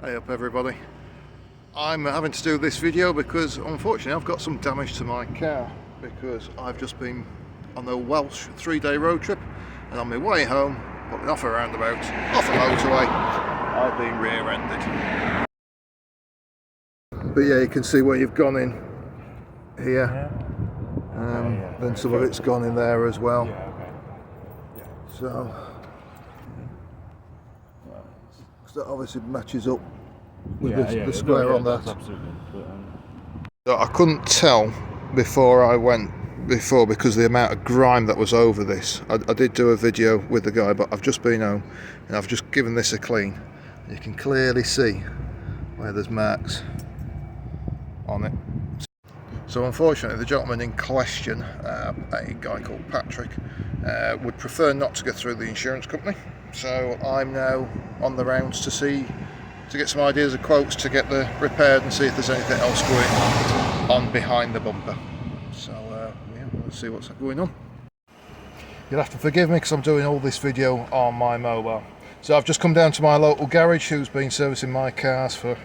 Hey up everybody. I'm having to do this video because unfortunately I've got some damage to my car because I've just been on the Welsh 3-day road trip, and on my way home, putting off a roundabout, off a motorway, I've been rear-ended. But yeah, you can see where you've gone in here, then some of it's gone in there as well. So that obviously matches up with the square on that. So I couldn't tell before I went because the amount of grime that was over this. I did do a video with the guy, but I've just been home and I've just given this a clean. You can clearly see where there's marks on it. So unfortunately the gentleman in question, a guy called Patrick, would prefer not to go through the insurance company. So I'm now on the rounds to get some ideas of quotes to get the repaired and see if there's anything else going on behind the bumper. So yeah, let's see what's going on. You'll have to forgive me because I'm doing all this video on my mobile. So I've just come down to my local garage who's been servicing my cars for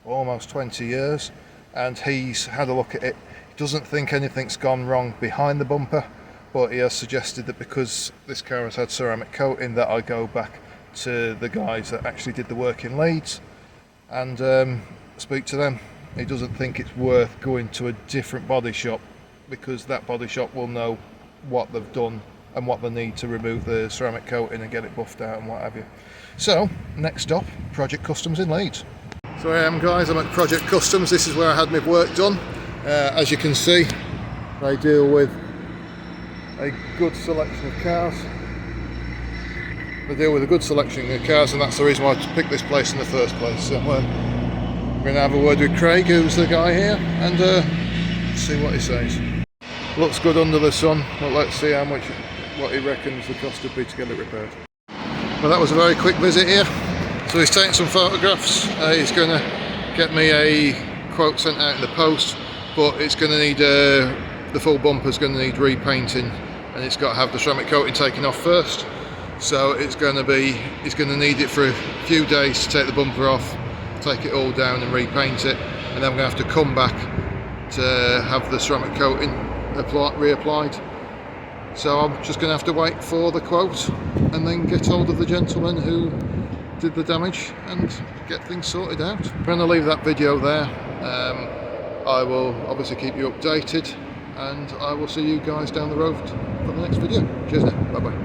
almost 20 years, and he's had a look at it. He doesn't think anything's gone wrong behind the bumper, but he has suggested that because this car has had ceramic coating that I go back to the guys that actually did the work in Leeds and speak to them. He doesn't think it's worth going to a different body shop because that body shop will know what they've done and what they need to remove the ceramic coating and get it buffed out and what have you. So next stop, Project Customs in Leeds. So I am, guys, I'm at Project Customs. This is where I had my work done. As you can see, they deal with a good selection of cars. They deal with a good selection of cars, and that's the reason why I picked this place in the first place. So we're going to have a word with Craig, who's the guy here, and see what he says. Looks good under the sun, but let's see what he reckons the cost would be to get it repaired. Well, that was a very quick visit here. So he's taking some photographs. He's going to get me a quote sent out in the post, but it's going to need the full bumper's going to need repainting, and it's got to have the ceramic coating taken off first. So he's going to need it for a few days to take the bumper off, take it all down and repaint it, and then we're going to have to come back to have the ceramic coating reapplied. So I'm just going to have to wait for the quote and then get hold of the gentleman who did the damage and get things sorted out. I'm going to leave that video there. I will obviously keep you updated, and I will see you guys down the road for the next video. Cheers now, bye bye.